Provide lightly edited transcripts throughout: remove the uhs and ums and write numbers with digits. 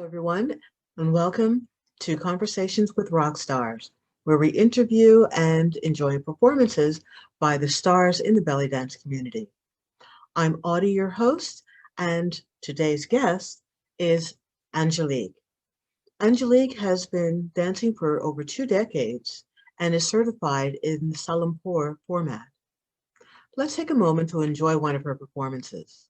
Everyone, and welcome to Conversations with Rock Stars, where we interview and enjoy performances by the stars in the belly dance community. I'm Audie, your host, and today's guest is Angelique. Angelique has been dancing for over 2 decades and is certified in the Salimpour format. Let's take a moment to enjoy one of her performances.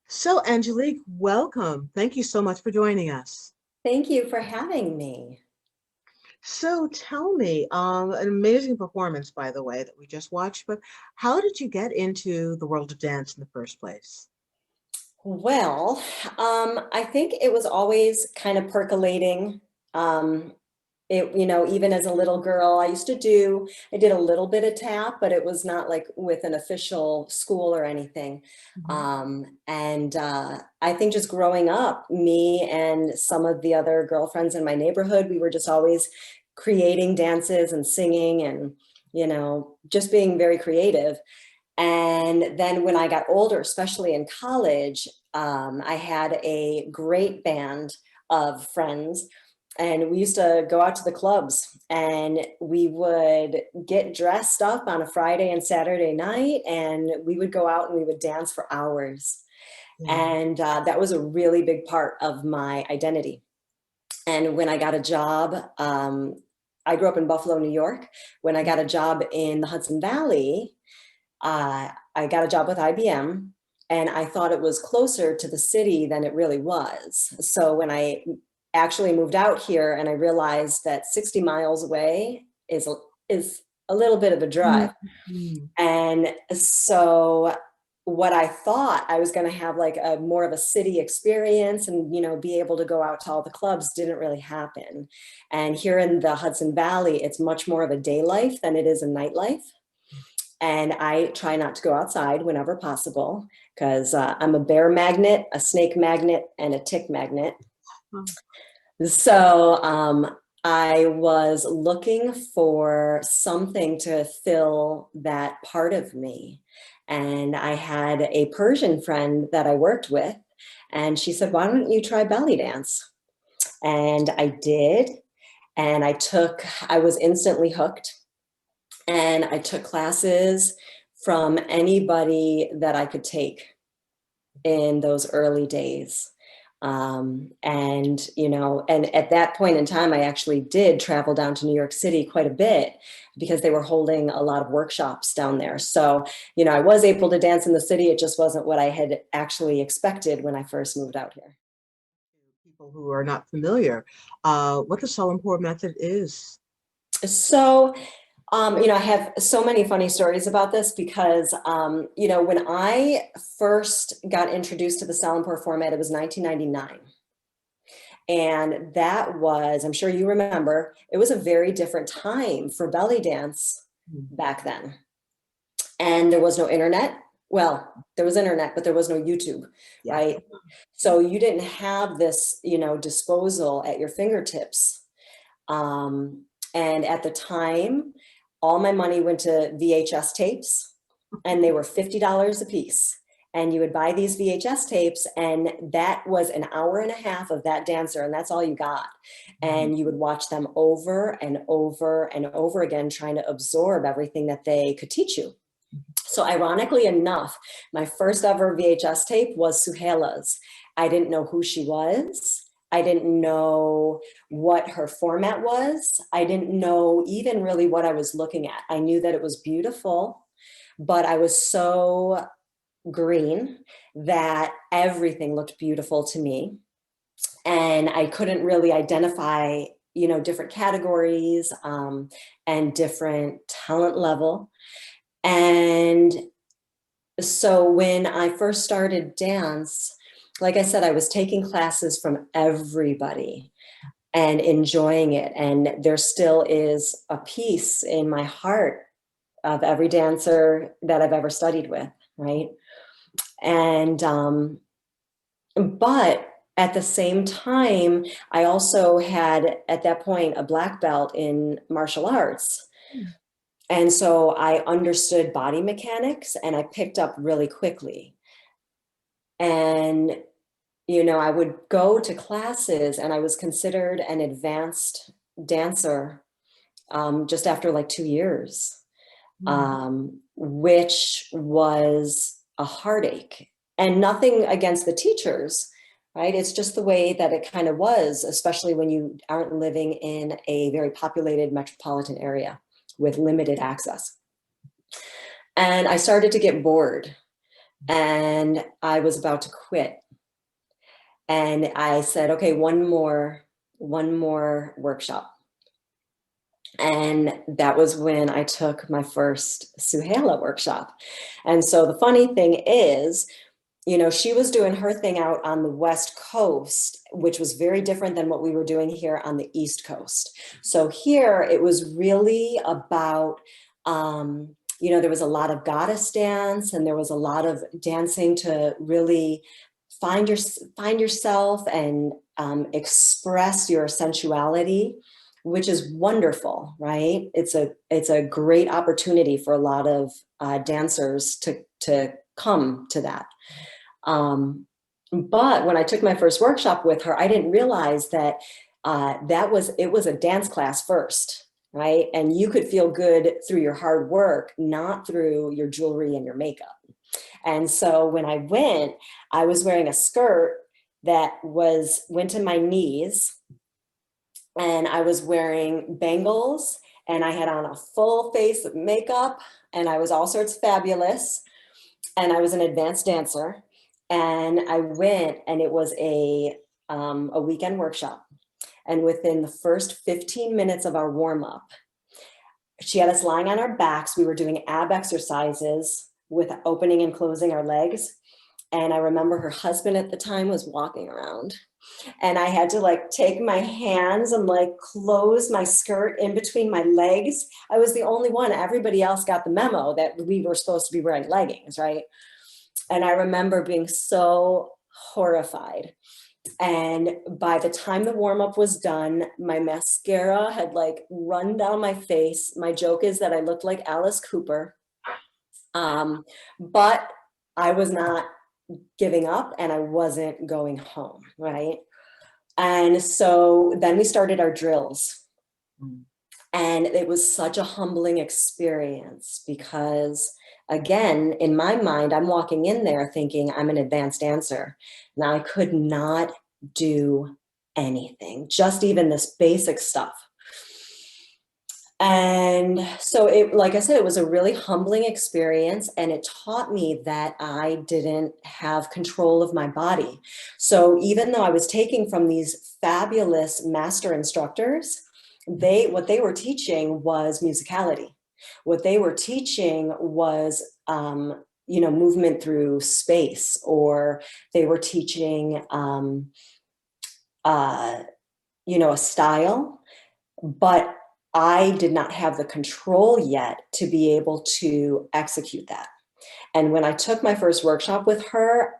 So, Angelique, welcome. Thank you so much for joining us. Thank you for having me. So, tell me, an amazing performance, by the way, that we just watched, but how did you get into the world of dance in the first place? Well, I think it was always kind of percolating. Um, Even as a little girl, I did a little bit of tap, but it was not like with an official school or anything. Mhm. I think just growing up, me and some of the other girlfriends in my neighborhood, we were just always creating dances and singing and, just being very creative. And then when I got older, especially in college, I had a great band of friends, and we used to go out to the clubs and we would get dressed up on a Friday and Saturday night, and we would go out and we would dance for hours. Yeah. And that was a really big part of my identity. And when I got a job, I grew up in Buffalo, New York. When I got a job in the Hudson Valley, I got a job with IBM, and I thought it was closer to the city than it really was. So when I actually moved out here and I realized that 60 miles away is a little bit of a drive. Mhm. And so what I thought I was going to have like a more of a city experience and, be able to go out to all the clubs didn't really happen. And here in the Hudson Valley, it's much more of a day life than it is a nightlife. And I try not to go outside whenever possible because I'm a bear magnet, a snake magnet, and a tick magnet. Oh. So I was looking for something to fill that part of me. And I had a Persian friend that I worked with, and she said, "Why don't you try belly dance?" And I did. And I was instantly hooked. And I took classes from anybody that I could take in those early days. And at that point in time, I actually did travel down to New York City quite a bit because they were holding a lot of workshops down there. So, I was able to dance in the city. It just wasn't what I had actually expected when I first moved out here. People who are not familiar, what the Salimpour method is. So I have so many funny stories about this because, when I first got introduced to the Salimpour format, it was 1999. And that was, I'm sure you remember, it was a very different time for belly dance back then. And there was no internet. Well, there was internet, but there was no YouTube, Yeah. right? So you didn't have this, disposal at your fingertips. And at the time, all my money went to VHS tapes, and they were $50 a piece. And you would buy these VHS tapes, and that was an hour and a half of that dancer, and that's all you got. And you would watch them over and over and over again, trying to absorb everything that they could teach you. So ironically enough, my first ever VHS tape was Suheila's. I didn't know who she was. I didn't know what her format was. I didn't know even really what I was looking at. I knew that it was beautiful, but I was so green that everything looked beautiful to me. And I couldn't really identify, different categories and different talent level. And so when I first started dance, like I said, I was taking classes from everybody and enjoying it. And there still is a piece in my heart of every dancer that I've ever studied with, right? And, but at the same time, I also had at that point a black belt in martial arts. And so I understood body mechanics, and I picked up really quickly. And, I would go to classes, and I was considered an advanced dancer just after like 2 years, which was a heartache. And nothing against the teachers, right? It's just the way that it kind of was, especially when you aren't living in a very populated metropolitan area with limited access. And I started to get bored, and I was about to quit. And I said, okay, one more workshop. And that was when I took my first Suheila workshop. And so the funny thing is, she was doing her thing out on the West Coast, which was very different than what we were doing here on the East Coast. So here it was really about, there was a lot of goddess dance, and there was a lot of dancing to really find yourself and express your sensuality, which is wonderful, right? It's a great opportunity for a lot of dancers to come to that. But when I took my first workshop with her, I didn't realize that it was a dance class first, right? And you could feel good through your hard work, not through your jewelry and your makeup. And so when I went, I was wearing a skirt that went to my knees, and I was wearing bangles, and I had on a full face of makeup, and I was all sorts fabulous, and I was an advanced dancer. And I went, and it was a weekend workshop. And within the first 15 minutes of our warm-up, she had us lying on our backs. We were doing ab exercises with opening and closing our legs. And I remember her husband at the time was walking around, and I had to take my hands and close my skirt in between my legs. I was the only one. Everybody else got the memo that we were supposed to be wearing leggings, right? And I remember being so horrified. And by the time the warm-up was done, my mascara had run down my face. My joke is that I looked like Alice Cooper. But I was not giving up, and I wasn't going home, right? And so then we started our drills. And it was such a humbling experience because, again, in my mind, I'm walking in there thinking I'm an advanced dancer. Now I could not do anything, just even this basic stuff. And so like I said, it was a really humbling experience, and it taught me that I didn't have control of my body. So even though I was taking from these fabulous master instructors, what they were teaching was musicality. What they were teaching was, movement through space, or they were teaching, a style, but I did not have the control yet to be able to execute that. And when I took my first workshop with her,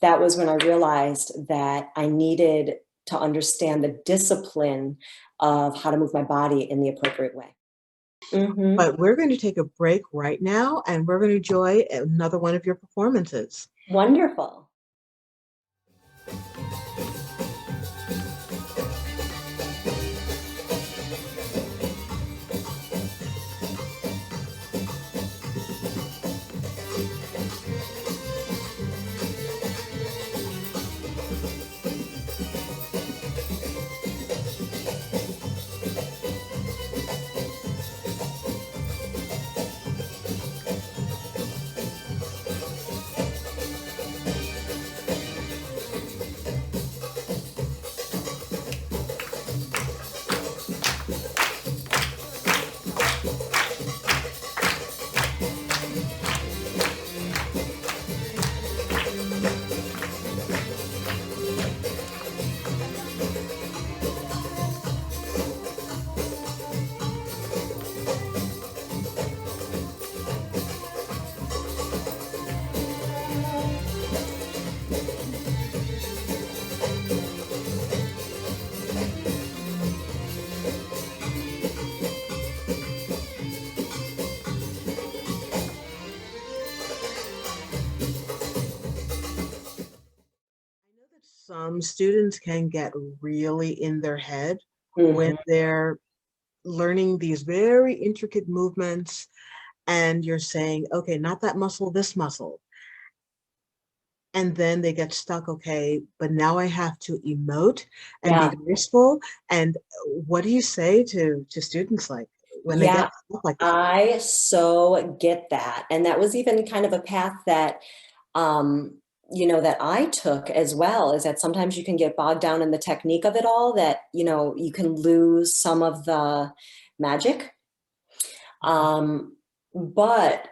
that was when I realized that I needed to understand the discipline of how to move my body in the appropriate way. Mm-hmm. But we're going to take a break right now, and we're going to enjoy another one of your performances. Wonderful. Some students can get really in their head when Mm-hmm. they're learning these very intricate movements, and you're saying, okay, not that muscle, this muscle. And then they get stuck, okay, but now I have to emote and be Yeah. graceful. And what do you say to students like when they Yeah. get stuck like that? I so get that. And that was even kind of a path that, that I took as well, is that sometimes you can get bogged down in the technique of it all, that, you can lose some of the magic. But,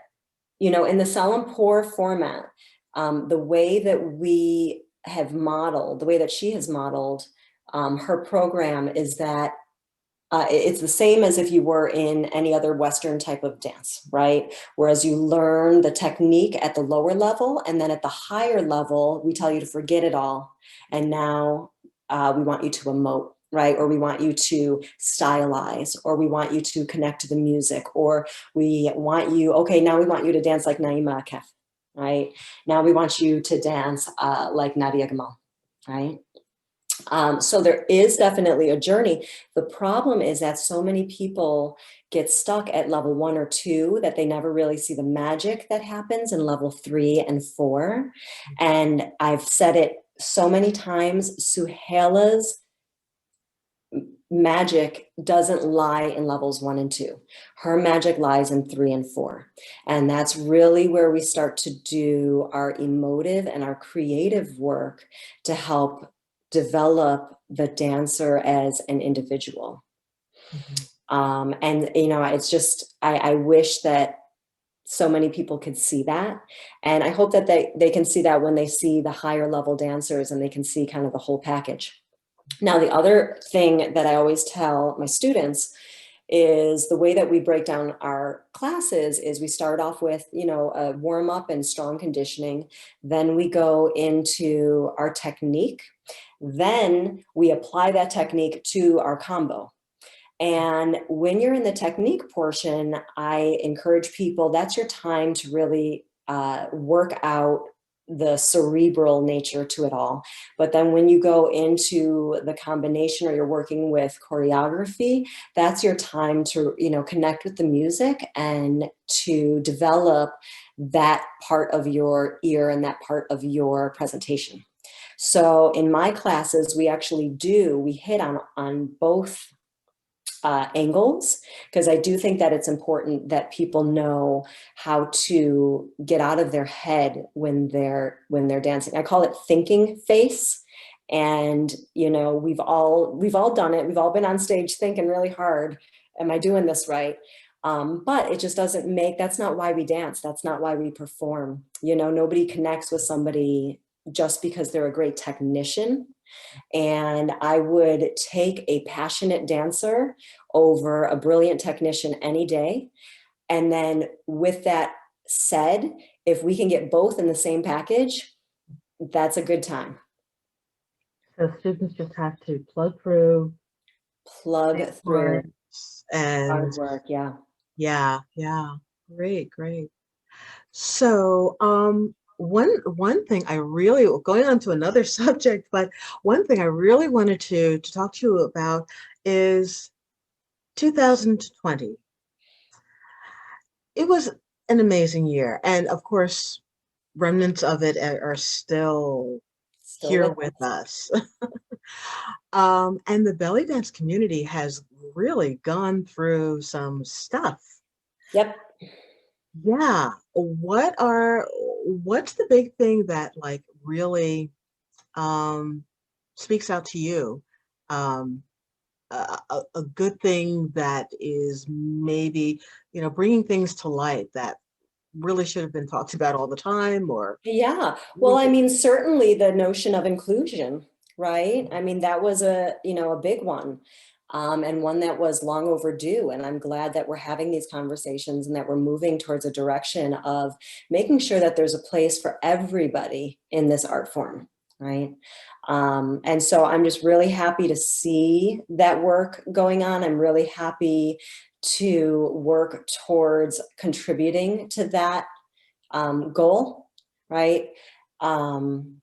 in the Salimpour format, the way that we have modeled, the way that she has modeled her program is that it's the same as if you were in any other Western type of dance, right? Whereas you learn the technique at the lower level, and then at the higher level, we tell you to forget it all. And now we want you to emote, right? Or we want you to stylize, or we want you to connect to the music, or we want you, okay, now we want you to dance like Naima Akef, right? Now we want you to dance like Nadia Gamal, right? So there is definitely a journey. The problem is that so many people get stuck at level 1 or 2 that they never really see the magic that happens in level 3 and 4. And I've said it so many times, Suhela's magic doesn't lie in levels 1 and 2. Her magic lies in 3 and 4. And that's really where we start to do our emotive and our creative work to help develop the dancer as an individual. And, it's just, I wish that so many people could see that. And I hope that they can see that when they see the higher level dancers, and they can see kind of the whole package. Now, the other thing that I always tell my students is the way that we break down our classes is we start off with, a warm up and strong conditioning. Then we go into our technique. Then we apply that technique to our combo. And when you're in the technique portion, I encourage people, that's your time to really work out the cerebral nature to it all. But then when you go into the combination, or you're working with choreography, that's your time to, connect with the music and to develop that part of your ear and that part of your presentation. So in my classes, we hit on both angles, because I do think that it's important that people know how to get out of their head when they're dancing. I call it thinking face. And we've all done it. We've all been on stage thinking really hard, am I doing this right? But it just doesn't make, that's not why we dance. That's not why we perform. You know, nobody connects with somebody just because they're a great technician. And I would take a passionate dancer over a brilliant technician any day. And then with that said, if we can get both in the same package, that's a good time. So students just have to plug through, Plug take through parts, and hard work. Yeah. yeah, yeah. Great, great. So, one thing I really, going on to another subject, but one thing I really wanted to talk to you about is 2020. It was an amazing year, and of course, remnants of it are still Still here with with us. us. And the belly dance community has really gone through some stuff. Yep. Yeah. What's the big thing that like really um, speaks out to you? Um, a good thing that is maybe, bringing things to light that really should have been talked about all the time or Yeah. Well, I anything. mean, certainly the notion of inclusion, right? I mean, that was a big one, and one that was long overdue. And I'm glad that we're having these conversations and that we're moving towards a direction of making sure that there's a place for everybody in this art form, right? And so I'm just really happy to see that work going on. I'm really happy to work towards contributing to that goal, right? Um,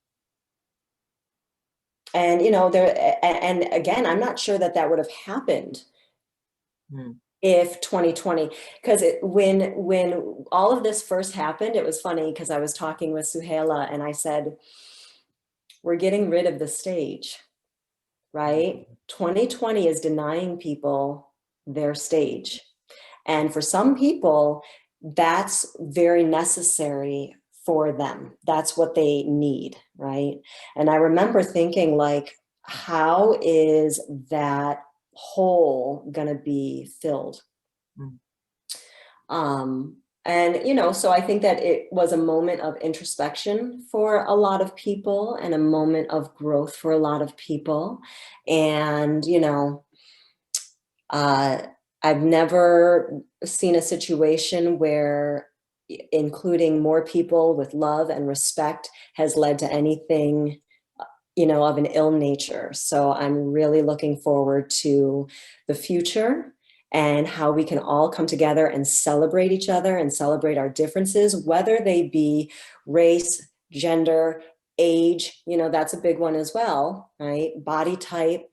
and and again, I'm not sure that that would have happened Mm, if 2020, because when all of this first happened, it was funny because I was talking with Suhaila and I said, we're getting rid of the stage, right? 2020 is denying people their stage. And for some people, that's very necessary for them. That's what they need, right? And I remember thinking, like, how is that hole going to be filled? mm, Um, and so I think that it was a moment of introspection for a lot of people and a moment of growth for a lot of people. And uh, I've never seen a situation where including more people with love and respect has led to anything of an ill nature. So I'm really looking forward to the future and how we can all come together and celebrate each other and celebrate our differences, whether they be race, gender, age, that's a big one as well, right? Body type.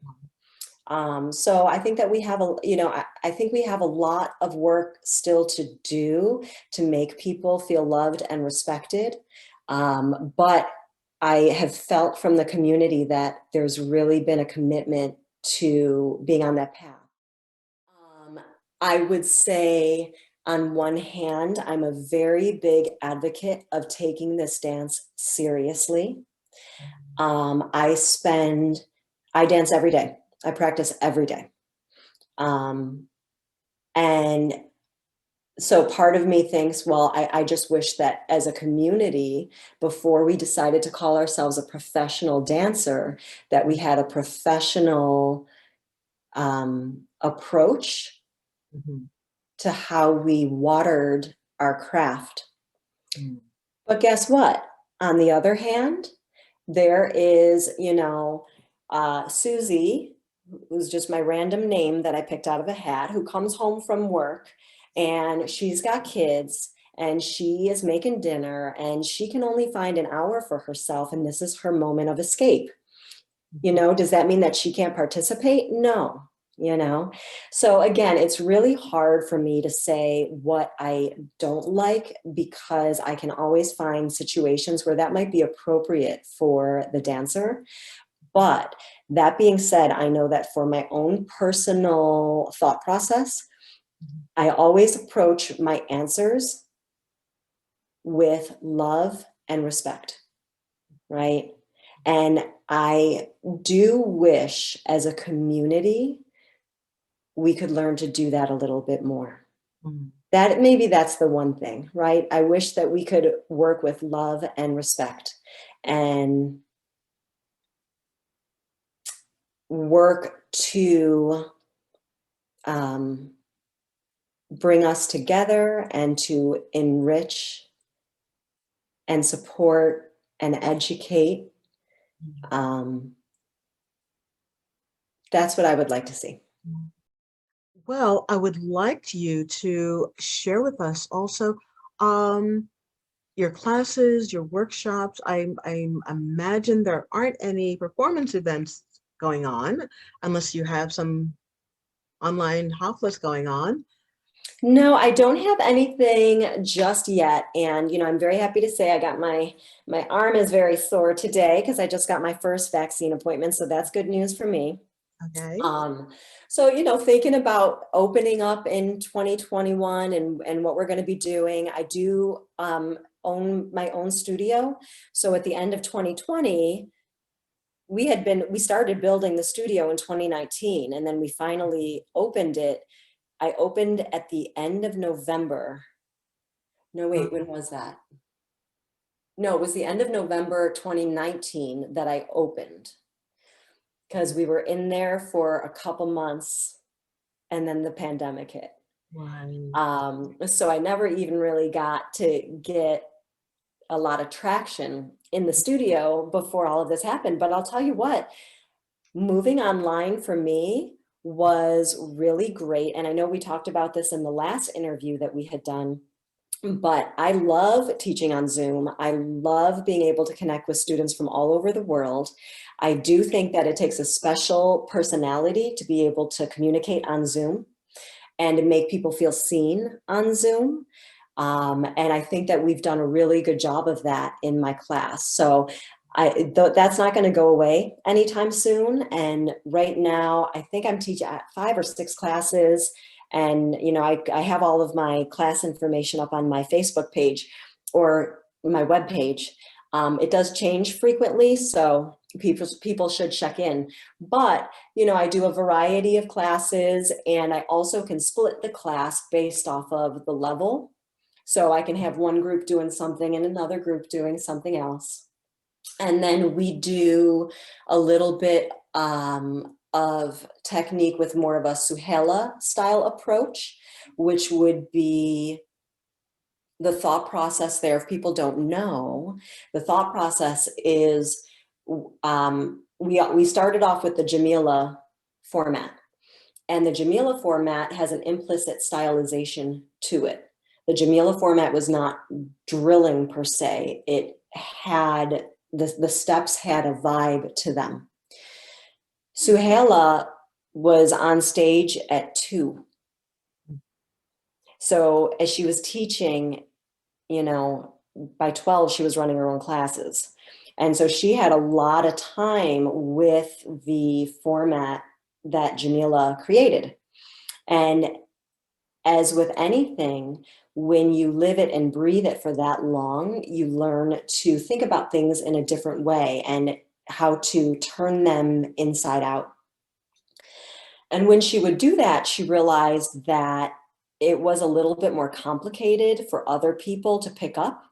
So I think that we have I think we have a lot of work still to do to make people feel loved and respected. But I have felt from the community that there's really been a commitment to being on that path. Um, I would say, on one hand, I'm a very big advocate of taking this dance seriously. Um, I spend, I dance every day. I practice every day. Um, and so part of me thinks, well, I just wish that as a community, before we decided to call ourselves a professional dancer, that we had a professional approach mhm, to how we watered our craft. mm, But guess what? On the other hand, there is Susie, who's just my random name that I picked out of a hat, who comes home from work and she's got kids and she is making dinner and she can only find an hour for herself. And this is her moment of escape. mhm. Does that mean that she can't participate? No. you know so again, it's really hard for me to say what I don't like, because I can always find situations where that might be appropriate for the dancer. But that being said, I know that for my own personal thought process, I always approach my answers with love and respect, right? And I do wish as a community we could learn to do that a little bit more. Mm. That maybe that's the one thing, right? I wish that we could work with love and respect and work to bring us together and to enrich and support and educate. Um, that's what I would like to see. Well, I would like you to share with us also um, your classes, your workshops. I imagine there aren't any performance events going on unless you have some online Hoflas going on. No, I don't have anything just yet. And, I'm very happy to say I got my arm is very sore today because I just got my first vaccine appointment. So that's good news for me. Okay. So, thinking about opening up in 2021 and what we're going to be doing, I do own my own studio. So at the end of 2020, we started building the studio in 2019, and then we finally opened it. I opened at the end of November. No, wait, when was that? No, it was the end of November 2019 that I opened, because we were in there for a couple months and then the pandemic hit. Right. So I never even really got to get a lot of traction in the studio before all of this happened. But I'll tell you what, moving online for me was really great. And I know we talked about this in the last interview that we had done, but I love teaching on Zoom. I love being able to connect with students from all over the world. I do think that it takes a special personality to be able to communicate on Zoom and to make people feel seen on Zoom. And I think that we've done a really good job of that in my class. So that's not going to go away anytime soon. And right now, I think I'm teaching at 5 or 6 classes. And, I have all of my class information up on my Facebook page or my web page. It does change frequently, so people should check in. But, I do a variety of classes, and I also can split the class based off of the level. So I can have one group doing something and another group doing something else. And then we do a little bit of technique with more of a Suhela style approach, which would be the thought process there. If people don't know, the thought process is we started off with the Jamila format. And the Jamila format has an implicit stylization to it. The Jamila format was not drilling per se. It had, the steps had a vibe to them. Suhaila was on stage at 2. So as she was teaching, by 12, she was running her own classes. And so she had a lot of time with the format that Jamila created. And as with anything, when you live it and breathe it for that long, you learn to think about things in a different way and how to turn them inside out. And when she would do that, she realized that it was a little bit more complicated for other people to pick up.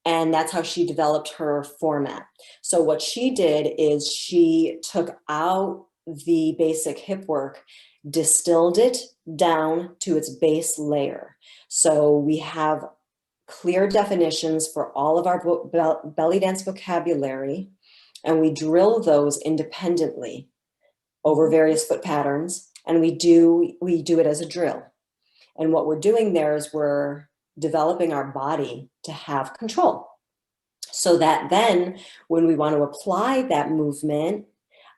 And that's how she developed her format. So what she did is she took out the basic hip work, distilled it down to its base layer. So we have clear definitions for all of our belly dance vocabulary, and we drill those independently over various foot patterns, and we do it as a drill. And what we're doing there is we're developing our body to have control, so that then when we want to apply that movement,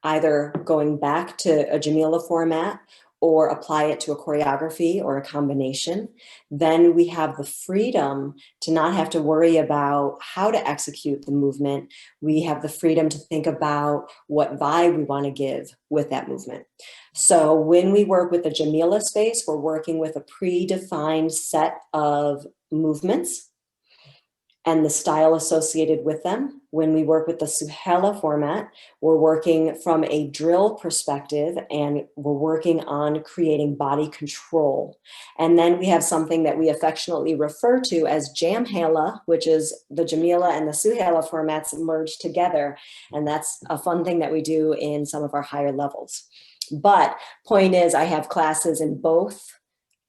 either going back to a Jamila format or apply it to a choreography or a combination, then we have the freedom to not have to worry about how to execute the movement. We have the freedom to think about what vibe we want to give with that movement. So when we work with the Jamila space, we're working with a predefined set of movements. and the style associated with them. When we work with the Suhela format, we're working from a drill perspective, and we're working on creating body control. And then we have something that we affectionately refer to as Jamhala, which is the Jamila and the Suhela formats merged together. And that's a fun thing that we do in some of our higher levels. But point is, I have classes in both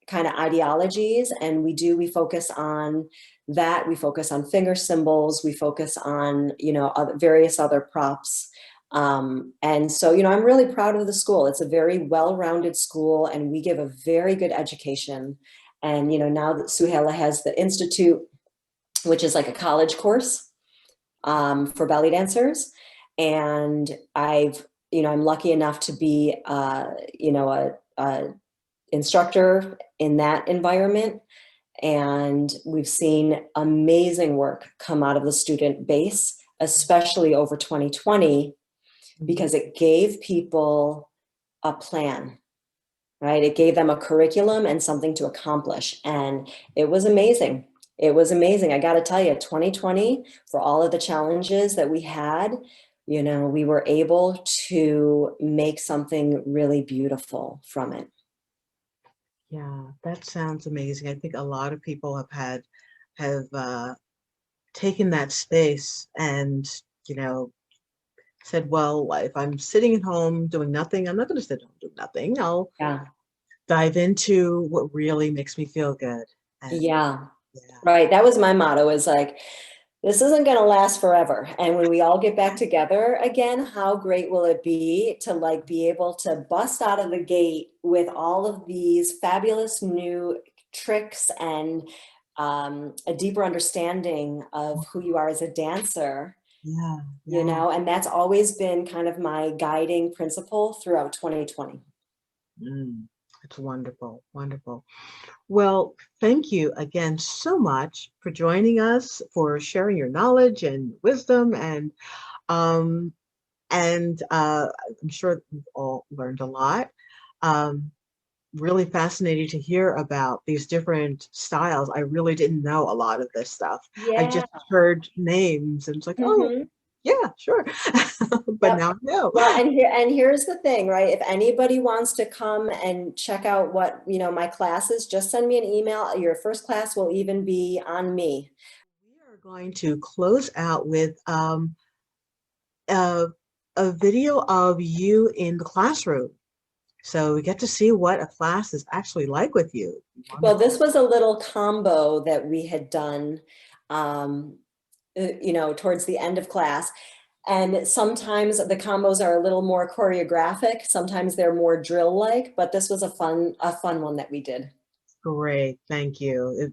kind of ideologies, and we focus on that. We focus on finger symbols, we focus on, you know, various other props. And so, you know, I'm really proud of the school. It's a very well-rounded school, and we give a very good education. And, you know, now that Suhela has the Institute, which is like a college course for belly dancers. And I'm lucky enough to be, a instructor in that environment. And we've seen amazing work come out of the student base, especially over 2020, because it gave people a plan, right? It gave them a curriculum and something to accomplish. And it was amazing. It was amazing. I got to tell you, 2020, for all of the challenges that we had, you know, we were able to make something really beautiful from it. Yeah, that sounds amazing. I think a lot of people have taken that space and, you know, said, well, if I'm sitting at home doing nothing, I'm not going to sit home doing nothing. I'll dive into what really makes me feel good. And Yeah, right. That was my motto, is like, this isn't going to last forever. And when we all get back together again, how great will it be to like be able to bust out of the gate with all of these fabulous new tricks and a deeper understanding of who you are as a dancer. You know, and that's always been kind of my guiding principle throughout 2020. It's wonderful, wonderful. Well, thank you again so much for joining us, for sharing your knowledge and wisdom, and I'm sure we've all learned a lot. Really fascinating to hear about these different styles. I really didn't know a lot of this stuff. I just heard names and it's like, oh, yeah, sure. But now I know. Well, and here's the thing, right? If anybody wants to come and check out what, you know, my classes, just send me an email. Your first class will even be on me. We are going to close out with a video of you in the classroom. So we get to see what a class is actually like with you. Well, this was a little combo that we had done, you know, towards the end of class. And sometimes the combos are a little more choreographic. Sometimes they're more drill-like, but this was a fun one that we did. Great, thank you.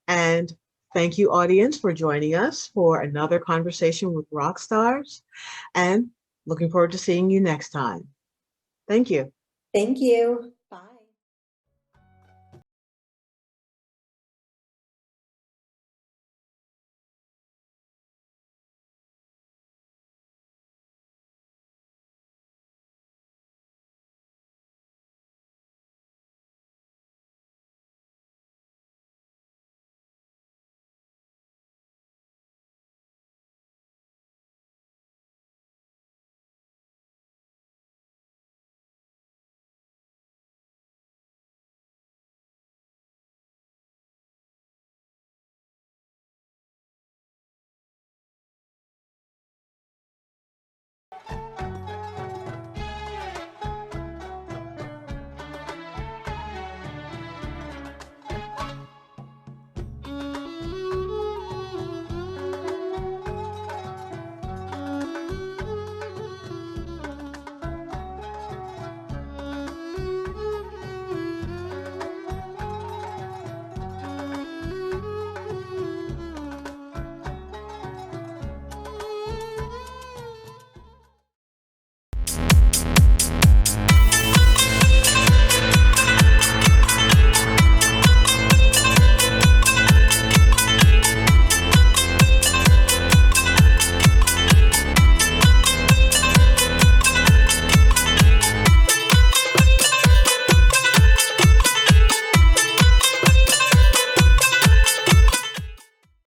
And thank you, audience, for joining us for another conversation with Raqs Stars. And looking forward to seeing you next time. Thank you. Thank you.